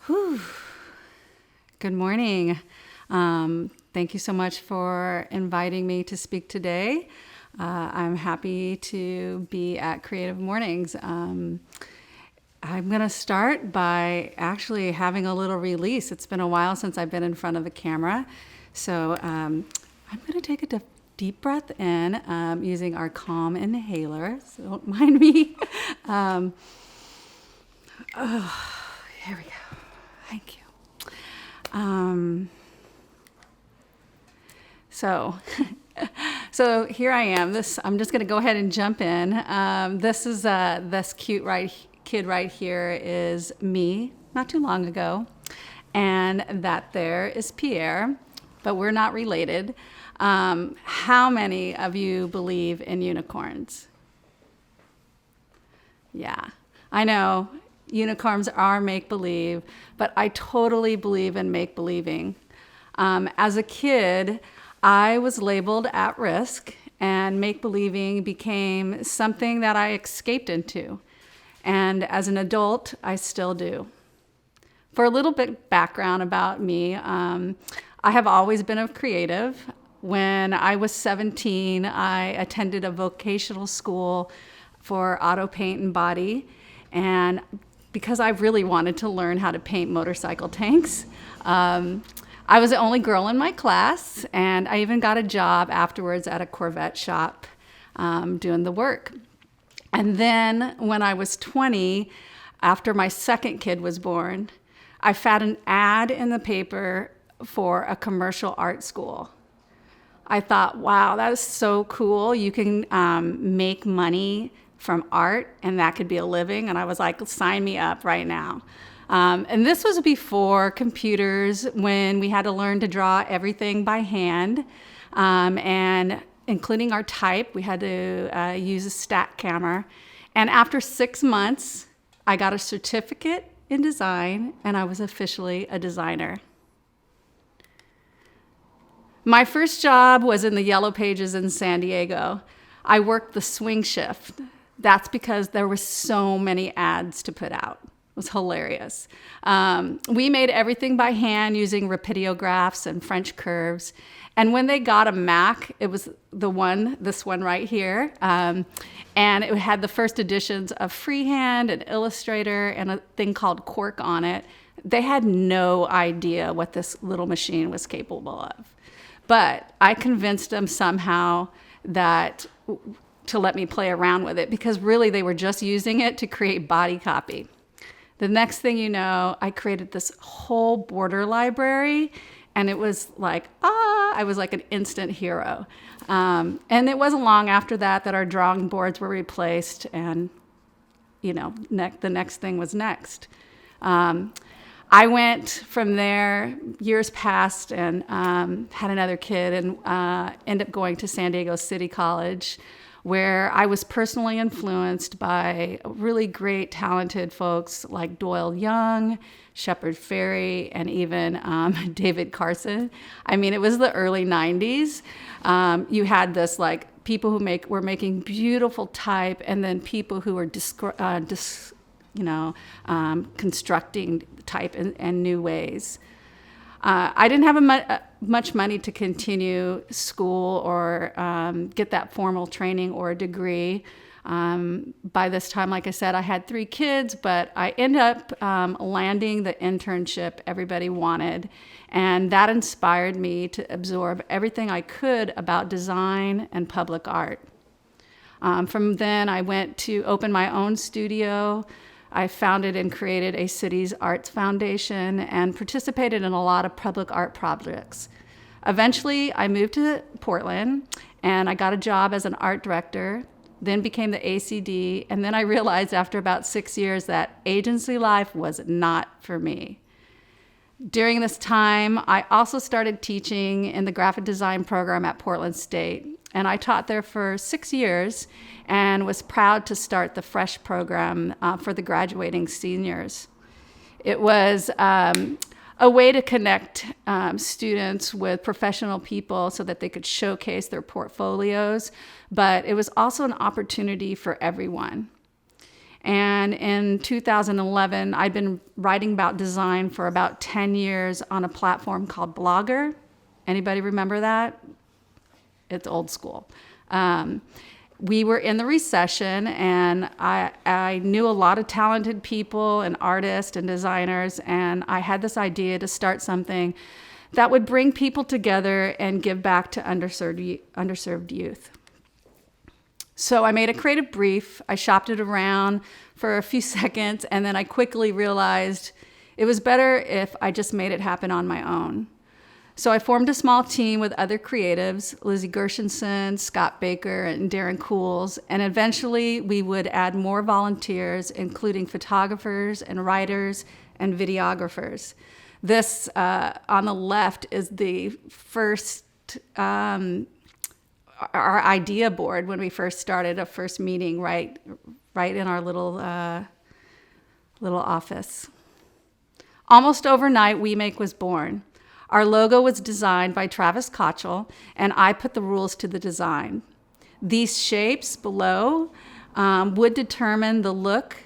Whew. Good morning. Thank you so much for inviting me to speak today. I'm happy to be at Creative Mornings. I'm going to start by actually having a little release. It's been a while since I've been in front of the camera. So I'm going to take a deep breath in using our calm inhaler. So don't mind me. Here we go. Thank you. So here I am. I'm just going to go ahead and jump in. This cute kid right here is me, not too long ago, and that there is Pierre, but we're not related. How many of you believe in unicorns? Yeah, I know. Unicorns are make-believe, but I totally believe in make-believing. As a kid, I was labeled at risk, and make-believing became something that I escaped into. And as an adult, I still do. For a little bit background about me, I have always been a creative. When I was 17, I attended a vocational school for auto paint and body, and because I really wanted to learn how to paint motorcycle tanks. I was the only girl in my class, and I even got a job afterwards at a Corvette shop doing the work. And then when I was 20, after my second kid was born, I found an ad in the paper for a commercial art school. I thought, wow, that is so cool. You can make money from art, and that could be a living. And I was like, sign me up right now. And this was before computers, when we had to learn to draw everything by hand, and including our type. We had to use a stat camera. And after 6 months, I got a certificate in design, and I was officially a designer. My first job was in the Yellow Pages in San Diego. I worked the swing shift. That's because there were so many ads to put out. It was hilarious. We made everything by hand using rapidographs and French curves. And when they got a Mac, it was this one right here. And it had the first editions of Freehand and Illustrator and a thing called Quark on it. They had no idea what this little machine was capable of. But I convinced them somehow to let me play around with it, because really they were just using it to create body copy. The next thing you know, I created this whole border library, and it was like, I was like an instant hero. And it wasn't long after that our drawing boards were replaced, and the next thing was next. I went from there, years passed, and had another kid, and ended up going to San Diego City College, where I was personally influenced by really great, talented folks like Doyle Young, Shepard Fairey, and even David Carson. I mean, it was the early 90s. You had this like people who were making beautiful type, and then people who were constructing type in new ways. I didn't have much money to continue school or get that formal training or a degree. By this time, like I said, I had 3 kids, but I ended up landing the internship everybody wanted. And that inspired me to absorb everything I could about design and public art. From then, I went to open my own studio. I founded and created a city's arts foundation and participated in a lot of public art projects. Eventually, I moved to Portland, and I got a job as an art director, then became the ACD, and then I realized after about 6 years that agency life was not for me. During this time, I also started teaching in the graphic design program at Portland State. And I taught there for 6 years and was proud to start the Fresh program for the graduating seniors. It was a way to connect students with professional people so that they could showcase their portfolios, but it was also an opportunity for everyone. And in 2011, I'd been writing about design for about 10 years on a platform called Blogger. Anybody remember that? It's old school. We were in the recession, and I knew a lot of talented people and artists and designers, and I had this idea to start something that would bring people together and give back to underserved youth. So I made a creative brief. I shopped it around for a few seconds, and then I quickly realized it was better if I just made it happen on my own. So I formed a small team with other creatives, Lizzie Gershenson, Scott Baker, and Darren Cools, and eventually we would add more volunteers, including photographers and writers and videographers. This, on the left, is the first, our idea board when we first started a first meeting right in our little office. Almost overnight, WeMake was born. Our logo was designed by Travis Kochel, and I put the rules to the design. These shapes below would determine the look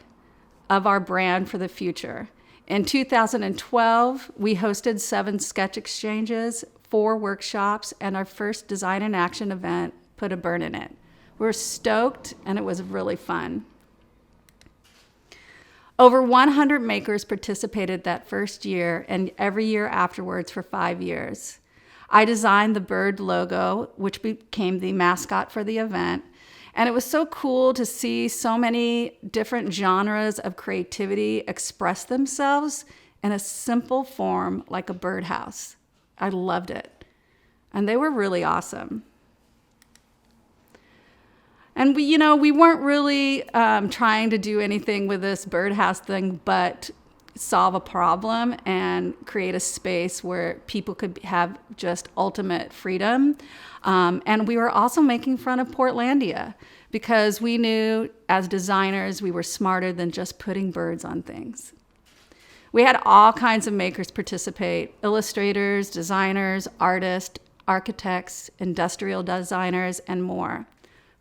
of our brand for the future. In 2012, we hosted 7 sketch exchanges, 4 workshops, and our first Design in Action event, Put a Bird in It. We were stoked, and it was really fun. Over 100 makers participated that first year and every year afterwards for 5 years. I designed the bird logo, which became the mascot for the event. And it was so cool to see so many different genres of creativity express themselves in a simple form like a birdhouse. I loved it. And they were really awesome. And we weren't really trying to do anything with this birdhouse thing but solve a problem and create a space where people could have just ultimate freedom. And we were also making fun of Portlandia because we knew as designers we were smarter than just putting birds on things. We had all kinds of makers participate: illustrators, designers, artists, architects, industrial designers, and more.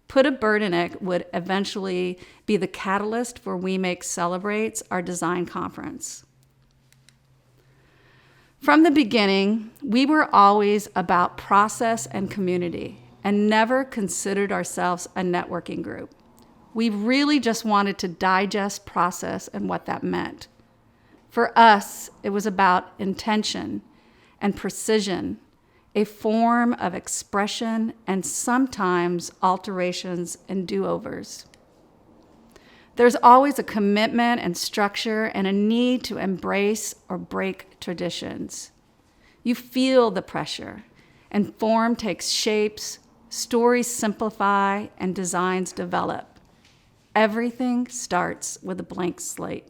Put a Bird in It would eventually be the catalyst for WeMake Celebrates, our design conference. From the beginning, we were always about process and community and never considered ourselves a networking group. We really just wanted to digest process and what that meant. For us, it was about intention and precision, a form of expression, and sometimes alterations and do-overs. There's always a commitment and structure and a need to embrace or break traditions. You feel the pressure, and form takes shapes, stories simplify, and designs develop. Everything starts with a blank slate.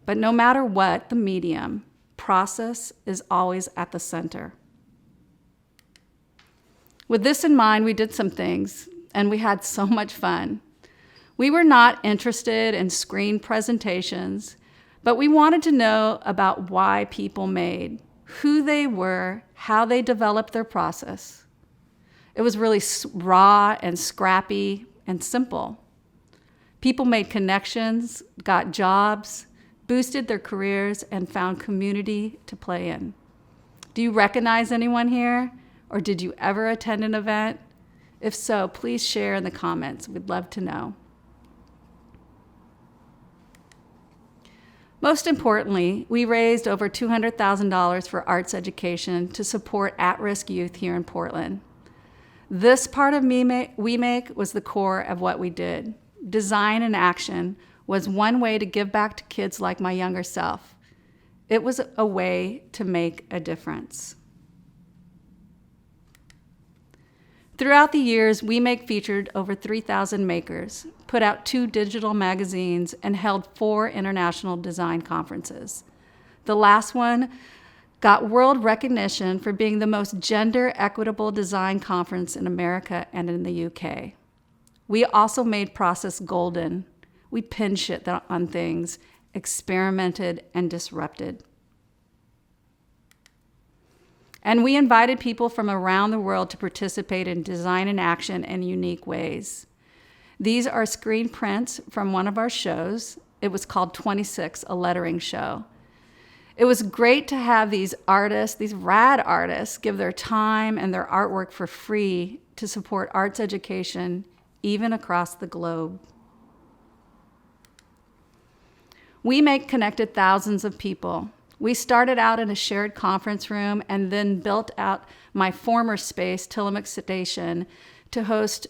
But no matter what the medium, process is always at the center. With this in mind, we did some things, and we had so much fun. We were not interested in screen presentations, but we wanted to know about why people made, who they were, how they developed their process. It was really raw and scrappy and simple. People made connections, got jobs, boosted their careers, and found community to play in. Do you recognize anyone here? Or did you ever attend an event? If so, please share in the comments. We'd love to know. Most importantly, we raised over $200,000 for arts education to support at-risk youth here in Portland. This part of WeMake was the core of what we did. Design in Action was one way to give back to kids like my younger self. It was a way to make a difference. Throughout the years, WeMake featured over 3,000 makers, put out 2 digital magazines, and held 4 international design conferences. The last one got world recognition for being the most gender equitable design conference in America and in the UK. We also made process golden. We pin shit on things, experimented, and disrupted. And we invited people from around the world to participate in Design in Action in unique ways. These are screen prints from one of our shows. It was called 26, a lettering show. It was great to have these artists, these rad artists, give their time and their artwork for free to support arts education, even across the globe. WeMake connected thousands of people. We started out in a shared conference room and then built out my former space, Tillamook Station, to host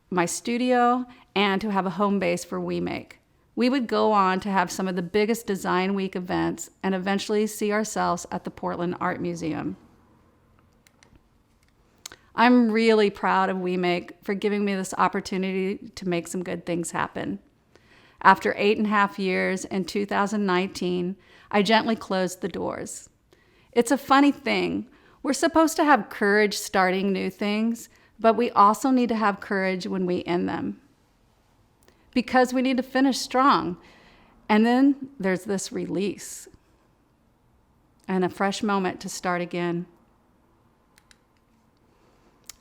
my studio and to have a home base for WeMake. We would go on to have some of the biggest Design Week events and eventually see ourselves at the Portland Art Museum. I'm really proud of WeMake for giving me this opportunity to make some good things happen. After 8.5 years in 2019, I gently closed the doors. It's a funny thing. We're supposed to have courage starting new things, but we also need to have courage when we end them, because we need to finish strong. And then there's this release and a fresh moment to start again.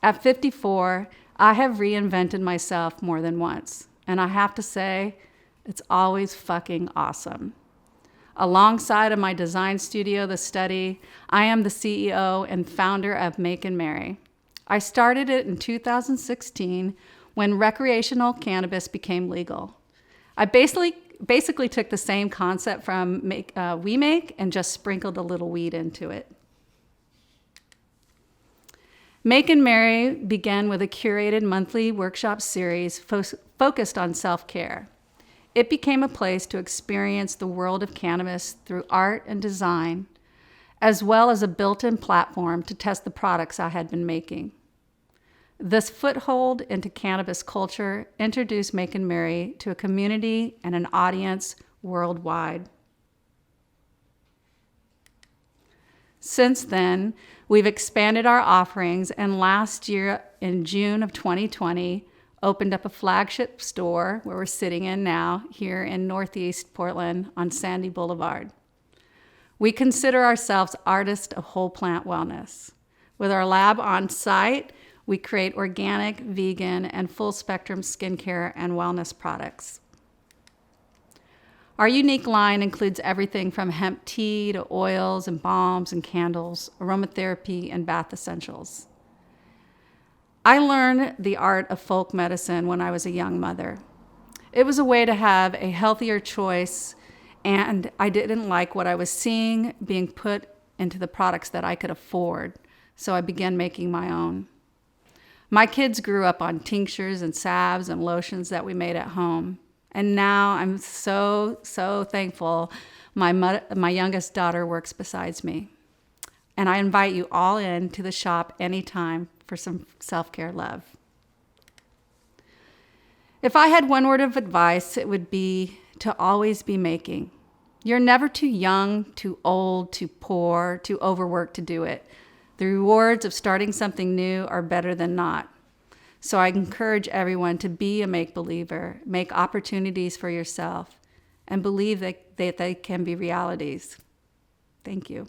At 54, I have reinvented myself more than once, and I have to say, it's always fucking awesome. Alongside of my design studio, The Study, I am the CEO and founder of Make and Marry. I started it in 2016 when recreational cannabis became legal. I basically took the same concept from WeMake and just sprinkled a little weed into it. Make and Marry began with a curated monthly workshop series focused on self-care. It became a place to experience the world of cannabis through art and design, as well as a built-in platform to test the products I had been making. This foothold into cannabis culture introduced Make and Marry to a community and an audience worldwide. Since then, we've expanded our offerings, and last year in June of 2020, opened up a flagship store where we're sitting in now here in Northeast Portland on Sandy Boulevard. We consider ourselves artists of whole plant wellness. With our lab on site, we create organic, vegan, and full spectrum skincare and wellness products. Our unique line includes everything from hemp tea to oils and balms and candles, aromatherapy, and bath essentials. I learned the art of folk medicine when I was a young mother. It was a way to have a healthier choice, and I didn't like what I was seeing being put into the products that I could afford, so I began making my own. My kids grew up on tinctures and salves and lotions that we made at home, and now I'm so thankful my youngest daughter works besides me. And I invite you all in to the shop anytime for some self-care love. If I had one word of advice, it would be to always be making. You're never too young, too old, too poor, too overworked to do it. The rewards of starting something new are better than not. So I encourage everyone to be a make-believer, make opportunities for yourself, and believe that they can be realities. Thank you.